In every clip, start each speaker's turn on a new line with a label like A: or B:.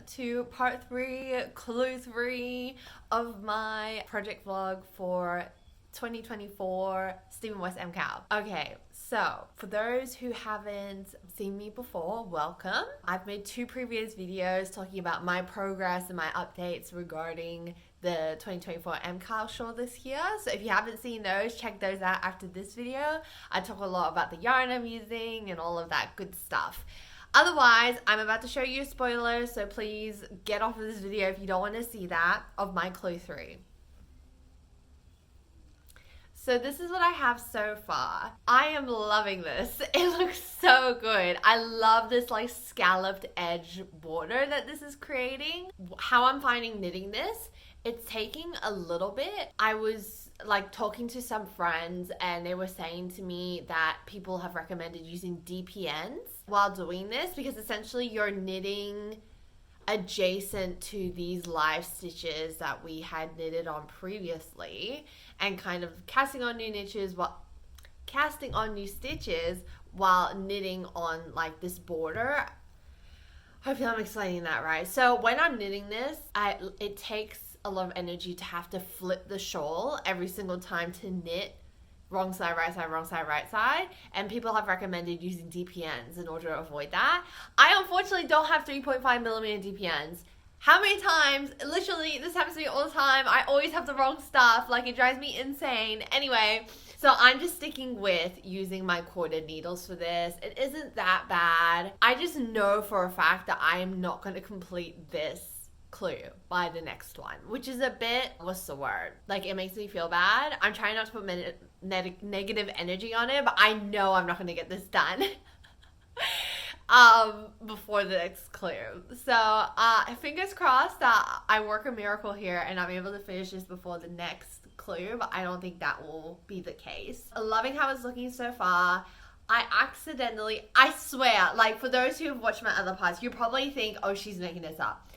A: to part 3, clue 3 of my project vlog for 2024 Stephen West MKAL. Okay, so for those who haven't seen me before, welcome. I've made 2 previous videos talking about my progress and my updates regarding the 2024 MKAL show this year. So if you haven't seen those, check those out after this video. I talk a lot about the yarn I'm using and all of that good stuff. Otherwise, I'm about to show you spoilers, so please get off of this video if you don't want to see that, of my clue 3. So this is what I have so far. I am loving this. It looks so good. I love this like scalloped edge border that this is creating. How I'm finding knitting this, it's taking a little bit. I was like talking to some friends and they were saying to me that people have recommended using DPNs while doing this because essentially you're knitting adjacent to these live stitches that we had knitted on previously and kind of casting on new stitches while knitting on like this border. Hopefully I'm explaining that right. So when I'm knitting this, it takes a lot of energy to have to flip the shawl every single time to knit wrong side, right side, wrong side, right side. And people have recommended using DPNs in order to avoid that. I unfortunately don't have 3.5mm DPNs. How many times, literally, this happens to me all the time. I always have the wrong stuff. Like, it drives me insane. Anyway, so I'm just sticking with using my corded needles for this. It isn't that bad. I just know for a fact that I am not going to complete this clue by the next one, which is a bit, what's the word? Like, it makes me feel bad. I'm trying not to put negative energy on it, but I know I'm not going to get this done before the next clue. So fingers crossed that I work a miracle here and I'm able to finish this before the next clue, but I don't think that will be the case. Loving how it's looking so far. I swear, like for those who have watched my other parts, you probably think, oh, she's making this up.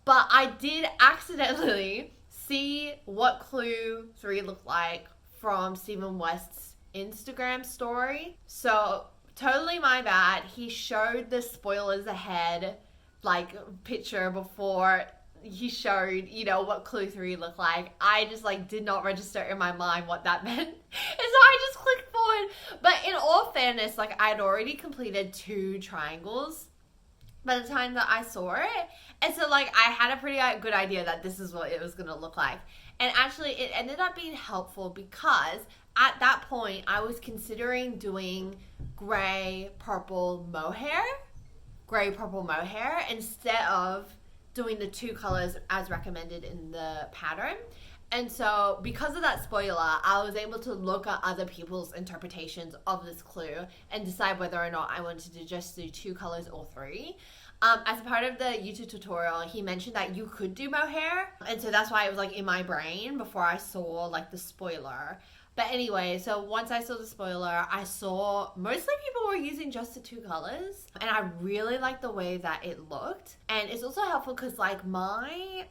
A: But I did accidentally see what clue 3 looked like from Stephen West's Instagram story. So totally my bad. He showed the spoilers ahead, like picture before he showed, you know, what clue 3 looked like. I just like did not register in my mind what that meant. And so I just clicked forward. But in all fairness, like I'd already completed 2 triangles by the time that I saw it. And so like I had a pretty good idea that this is what it was gonna look like. And actually it ended up being helpful because at that point I was considering doing gray purple mohair instead of doing the 2 colors as recommended in the pattern. And so because of that spoiler, I was able to look at other people's interpretations of this clue and decide whether or not I wanted to just do 2 colors or 3. As a part of the YouTube tutorial, he mentioned that you could do mohair. And so that's why it was like in my brain before I saw like the spoiler. But anyway, so once I saw the spoiler, I saw mostly people were using just the 2 colors. And I really liked the way that it looked. And it's also helpful because like my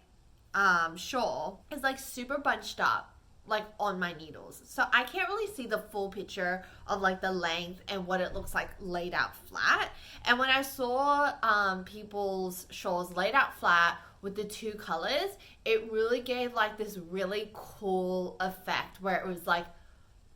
A: shawl is like super bunched up like on my needles, so I can't really see the full picture of like the length and what it looks like laid out flat. And when I saw people's shawls laid out flat with the 2 colors, it really gave like this really cool effect where it was like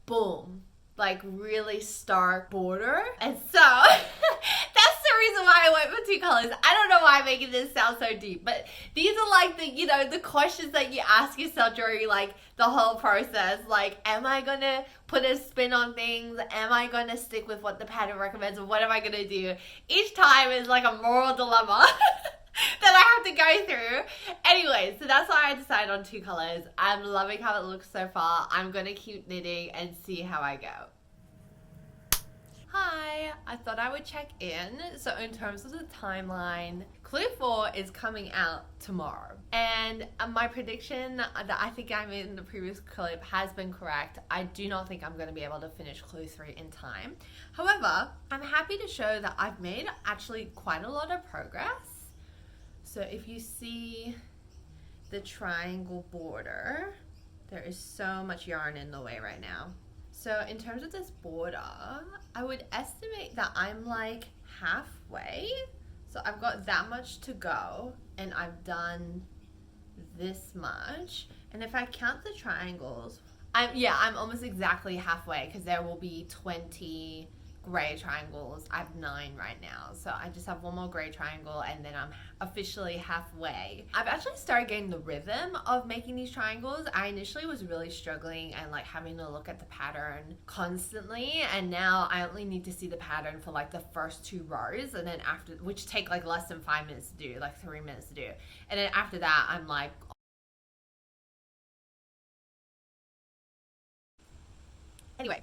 A: boom, like really stark border. And so that's the reason why I went for 2 colors. I don't know why I'm making this sound so deep, but these are like the, you know, the questions that you ask yourself during like the whole process. Like, am I gonna put a spin on things? Am I gonna stick with what the pattern recommends? Or what am I gonna do? Each time is like a moral dilemma that I have to go through. Anyway, so that's why I decided on 2 colors. I'm loving how it looks so far. I'm gonna keep knitting and see how I go. Hi, I thought I would check in. So in terms of the timeline, clue 4 is coming out tomorrow. And my prediction that I think I made in the previous clip has been correct. I do not think I'm going to be able to finish clue 3 in time. However, I'm happy to show that I've made actually quite a lot of progress. So if you see the triangle border, there is so much yarn in the way right now. So in terms of this border, I would estimate that I'm like halfway. So I've got that much to go, and I've done this much. And if I count the triangles, I'm almost exactly halfway, because there will be 20 gray triangles. I have 9 right now, so I just have one more gray triangle, and then I'm officially halfway. I've actually started getting the rhythm of making these triangles. I initially was really struggling and like having to look at the pattern constantly, and now I only need to see the pattern for like the first 2 rows, and then after, which take like less than 5 minutes to do, like 3 minutes to do, and then after that I'm like, anyway,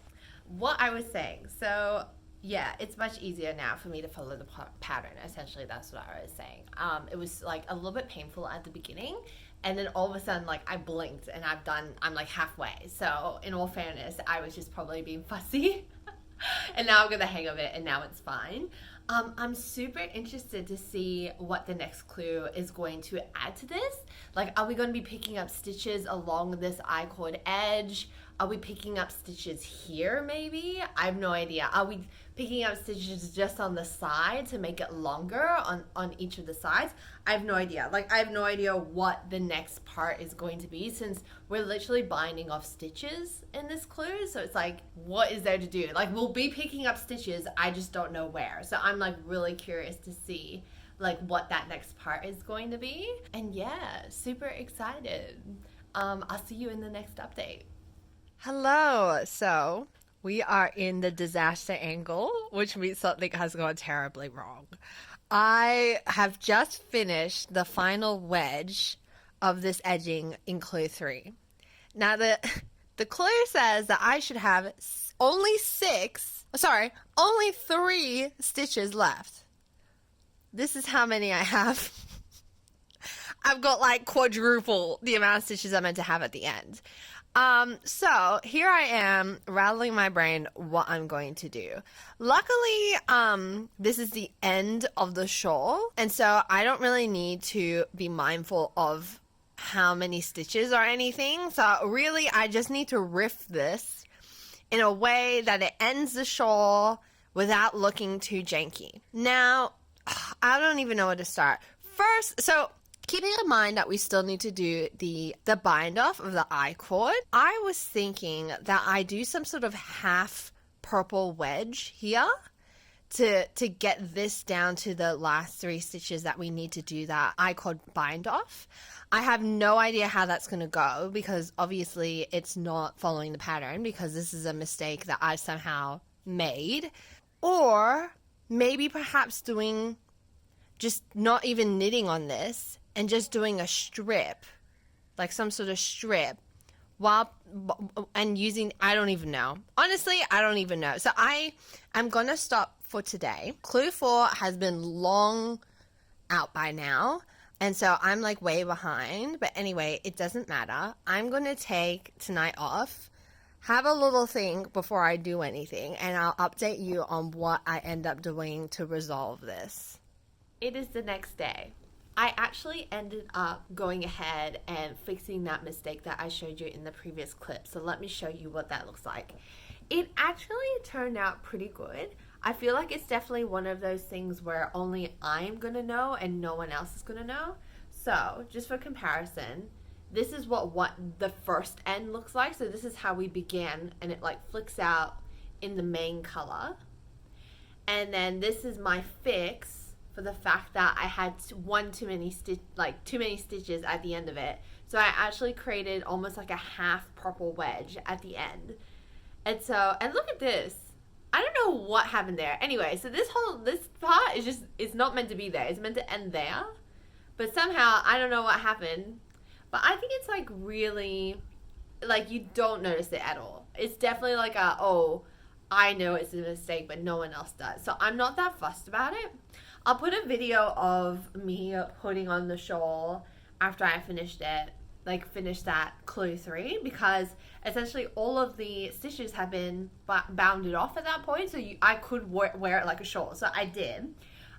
A: what I was saying. So yeah, it's much easier now for me to follow the pattern. Essentially, that's what I was saying. It was like a little bit painful at the beginning, and then all of a sudden, like I blinked and I'm like halfway. So in all fairness, I was just probably being fussy. And now I've got the hang of it, and now it's fine. I'm super interested to see what the next clue is going to add to this. Like, are we going to be picking up stitches along this I-cord edge? Are we picking up stitches here maybe? I have no idea. Are we picking up stitches just on the side to make it longer on each of the sides? I have no idea. Like, I have no idea what the next part is going to be, since we're literally binding off stitches in this clue. So it's like, what is there to do? Like, we'll be picking up stitches, I just don't know where. So I'm like really curious to see like what that next part is going to be. And yeah, super excited. I'll see you in the next update. Hello. So we are in the disaster angle, which means something has gone terribly wrong. I have just finished the final wedge of this edging in clue 3. Now the clue says that I should have only 3 stitches left. This is how many I have. I've got like quadruple the amount of stitches I'm meant to have at the end. So here I am rattling my brain what I'm going to do. Luckily, this is the end of the shawl, and so I don't really need to be mindful of how many stitches or anything. So really, I just need to riff this in a way that it ends the shawl without looking too janky. Now, I don't even know where to start. First, so keeping in mind that we still need to do the bind off of the I-cord, I was thinking that I do some sort of half purple wedge here to get this down to the last 3 stitches that we need to do that I-cord bind off. I have no idea how that's going to go, because obviously it's not following the pattern, because this is a mistake that I somehow made. Or maybe perhaps doing just not even knitting on this and just doing a strip, like some sort of strip, and using, I don't even know. Honestly, I don't even know. So I'm going to stop for today. Clue 4 has been long out by now, and so I'm like way behind. But anyway, it doesn't matter. I'm going to take tonight off, have a little think before I do anything, and I'll update you on what I end up doing to resolve this. It is the next day. I actually ended up going ahead and fixing that mistake that I showed you in the previous clip. So let me show you what that looks like. It actually turned out pretty good. I feel like it's definitely one of those things where only I'm going to know and no one else is going to know. So just for comparison, this is what the first end looks like. So this is how we began, and it like flicks out in the main color. And then this is my fix for the fact that I had too many stitches at the end of it. So I actually created almost like a half purple wedge at the end. And look at this. I don't know what happened there. Anyway, so this part is not meant to be there. It's meant to end there. But somehow, I don't know what happened. But I think it's like really, like you don't notice it at all. It's definitely like I know it's a mistake, but no one else does. So I'm not that fussed about it. I'll put a video of me putting on the shawl after I finished it, like finished that clue 3, because essentially all of the stitches have been bounded off at that point, so I could wear it like a shawl. So I did.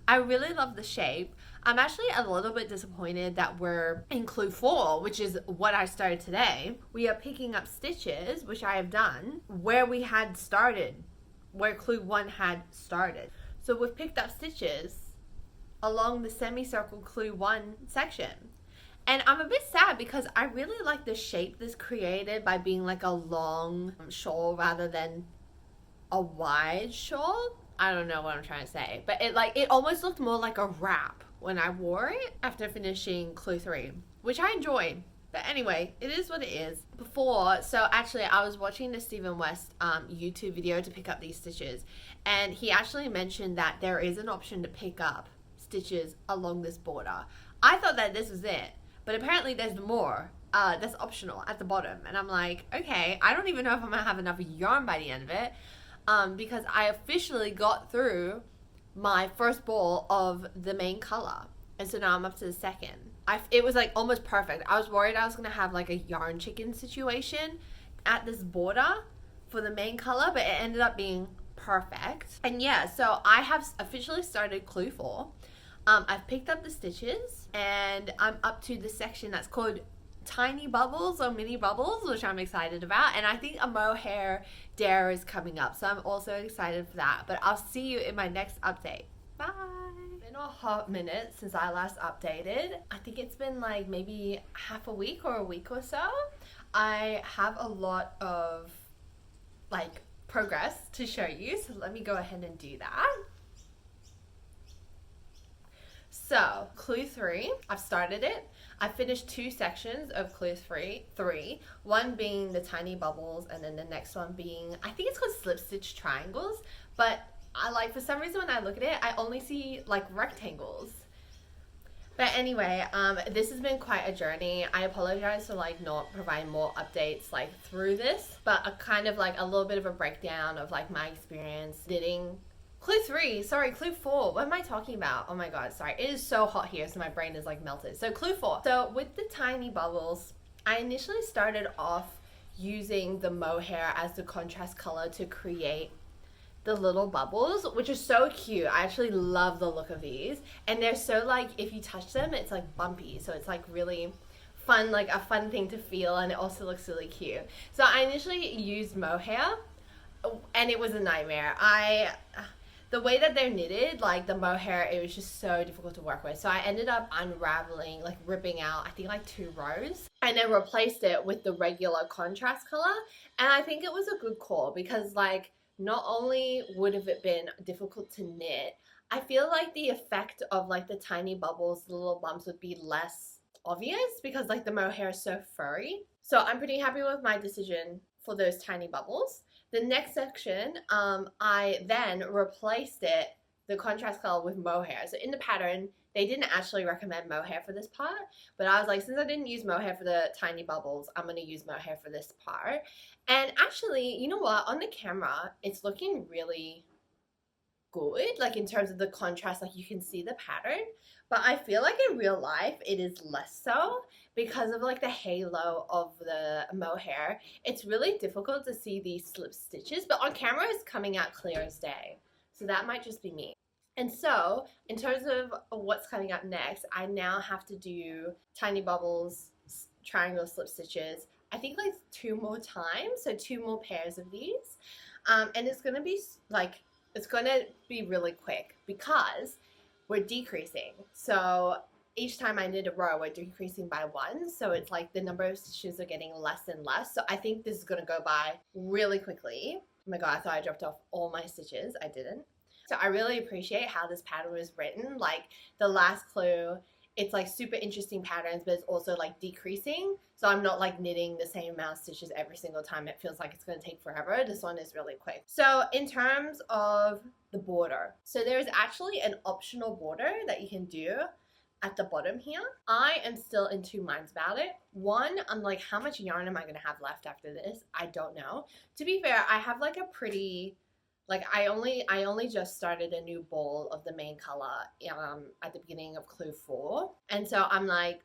A: I really love the shape. I'm actually a little bit disappointed that we're in clue 4, which is what I started today. We are picking up stitches, which I have done, where we had started, where clue 1 had started. So we've picked up stitches along the semicircle clue 1 section. And I'm a bit sad because I really like the shape this created by being like a long shawl rather than a wide shawl. I don't know what I'm trying to say, but it almost looked more like a wrap when I wore it after finishing clue 3, which I enjoyed. But anyway, it is what it is. So actually I was watching the Stephen West YouTube video to pick up these stitches, and he actually mentioned that there is an option to pick up stitches along this border. I thought that this was it, but apparently there's more. That's optional at the bottom, and I'm like, okay, I don't even know if I'm gonna have enough yarn by the end of it, because I officially got through my first ball of the main color, and so now I'm up to the second. It was like almost perfect. I was worried I was gonna have like a yarn chicken situation at this border for the main color, but it ended up being perfect. And yeah, so I have officially started clue 4. I've picked up the stitches, and I'm up to the section that's called tiny bubbles or mini bubbles, which I'm excited about. And I think a mohair dare is coming up, so I'm also excited for that. But I'll see you in my next update. Bye. It's been a hot minute since I last updated. I think it's been like maybe half a week or a week or so. I have a lot of like progress to show you, so let me go ahead and do that. So clue 3, I've started it. I finished 2 sections of clue 3, one being the tiny bubbles, and then the next one being, I think it's called slip stitch triangles, but for some reason when I look at it, I only see like rectangles. But anyway, this has been quite a journey. I apologize for like not providing more updates like through this, but a kind of like a little bit of a breakdown of like my experience knitting clue 4. What am I talking about? Oh my god, sorry. It is so hot here, so my brain is like melted. So clue 4. So with the tiny bubbles, I initially started off using the mohair as the contrast color to create the little bubbles, which is so cute. I actually love the look of these, and they're so like, if you touch them, it's like bumpy, so it's like really fun, like a fun thing to feel, and it also looks really cute. So I initially used mohair, and it was a nightmare. The way that they're knitted, like the mohair, it was just so difficult to work with. So I ended up unraveling, like ripping out, I think like 2 rows, and then replaced it with the regular contrast color. And I think it was a good call because like, not only would have it been difficult to knit, I feel like the effect of like the tiny bubbles, the little bumps would be less obvious because like the mohair is so furry. So I'm pretty happy with my decision for those tiny bubbles. The next section, I then replaced the contrast color with mohair. So in the pattern, they didn't actually recommend mohair for this part, but I was like, since I didn't use mohair for the tiny bubbles, I'm going to use mohair for this part. And actually, you know what? On the camera, it's looking really good, like in terms of the contrast, like you can see the pattern, but I feel like in real life it is less so because of like the halo of the mohair. It's really difficult to see these slip stitches, but on camera it's coming out clear as day, so that might just be me. And so in terms of what's coming up next, I now have to do tiny bubbles, triangle slip stitches, I think like 2 more times, so 2 more pairs of these, and it's gonna be like, it's going to be really quick because we're decreasing. So each time I knit a row, we're decreasing by 1. So it's like the number of stitches are getting less and less. So I think this is going to go by really quickly. Oh my god, I thought I dropped off all my stitches. I didn't. So I really appreciate how this pattern was written. Like the last clue, it's like super interesting patterns, but it's also like decreasing. So I'm not like knitting the same amount of stitches every single time. It feels like it's going to take forever. This one is really quick. So in terms of the border, so there's actually an optional border that you can do at the bottom here. I am still in 2 minds about it. One, I'm like, how much yarn am I going to have left after this? I don't know. To be fair, I have like a pretty, like I only just started a new ball of the main color at the beginning of clue 4, and so I'm like,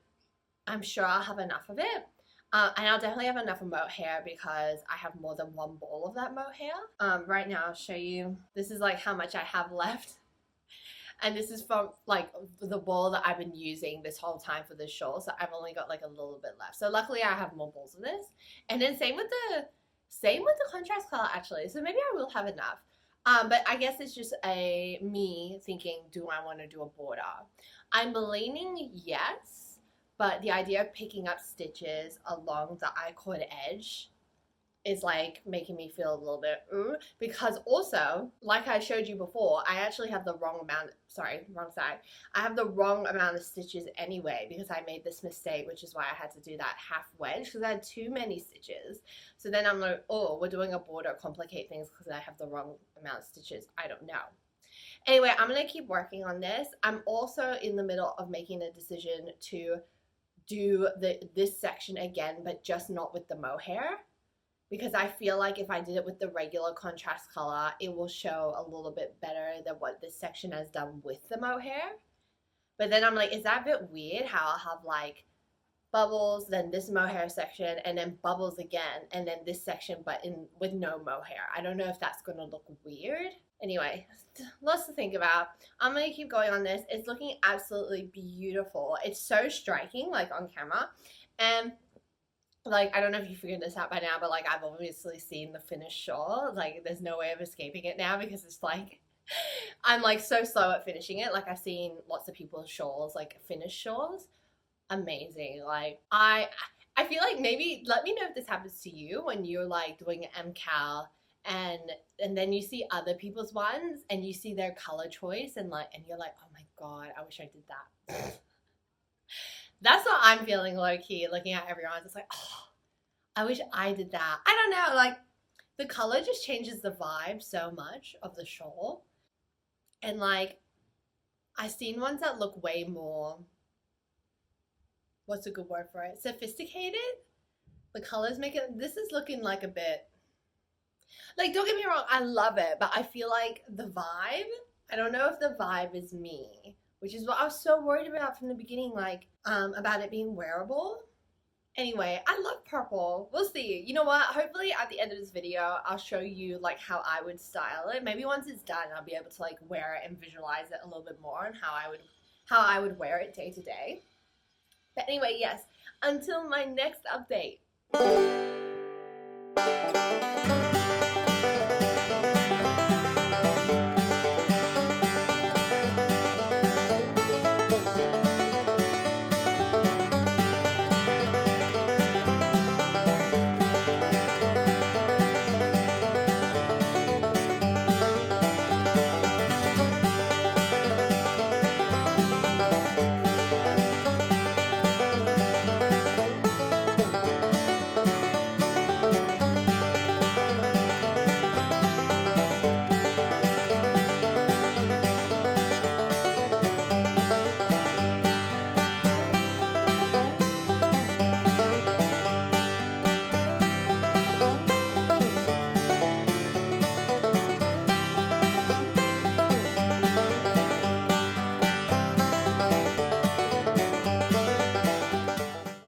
A: I'm sure I'll have enough of it, and I'll definitely have enough of mohair because I have more than 1 ball of that mohair. Right now I'll show you. This is like how much I have left, and this is from like the ball that I've been using this whole time for this shawl, so I've only got like a little bit left. So luckily I have more balls of this, and then same with the contrast color actually, so maybe I will have enough. But I guess it's just a me thinking, do I want to do a border? I'm leaning yes, but the idea of picking up stitches along the I-cord edge is like making me feel a little bit ooh, because also, like I showed you before, I actually have the wrong amount, sorry, wrong side. I have the wrong amount of stitches anyway because I made this mistake, which is why I had to do that half wedge because I had too many stitches. So then I'm like, oh, we're doing a border, complicate things because I have the wrong amount of stitches. I don't know. Anyway, I'm going to keep working on this. I'm also in the middle of making a decision to do this section again, but just not with the mohair, because I feel like if I did it with the regular contrast color, it will show a little bit better than what this section has done with the mohair. But then I'm like, is that a bit weird how I'll have like bubbles, then this mohair section, and then bubbles again, and then this section but with no mohair? I don't know if that's going to look weird. Anyway, lots to think about. I'm going to keep going on this. It's looking absolutely beautiful. It's so striking, like on camera. And like, I don't know if you figured this out by now, but like I've obviously seen the finished shawl. Like there's no way of escaping it now because it's like I'm like so slow at finishing it. Like I've seen lots of people's shawls, like finished shawls. Amazing. Like I feel like maybe let me know if this happens to you when you're like doing MKAL and then you see other people's ones and you see their color choice and you're like, oh my god, I wish I did that. That's what I'm feeling low key looking at everyone's. It's like, oh, I wish I did that. I don't know, like the color just changes the vibe so much of the shawl. And like I've seen ones that look way more, what's a good word for it? Sophisticated? The colors make it, this is looking like a bit, like don't get me wrong, I love it, but I feel like the vibe, I don't know if the vibe is me, which is what I was so worried about from the beginning, like about it being wearable. Anyway, I love purple. We'll see. You know what? Hopefully at the end of this video, I'll show you like how I would style it. Maybe once it's done, I'll be able to like wear it and visualize it a little bit more and how I would wear it day to day. But anyway, yes, until my next update.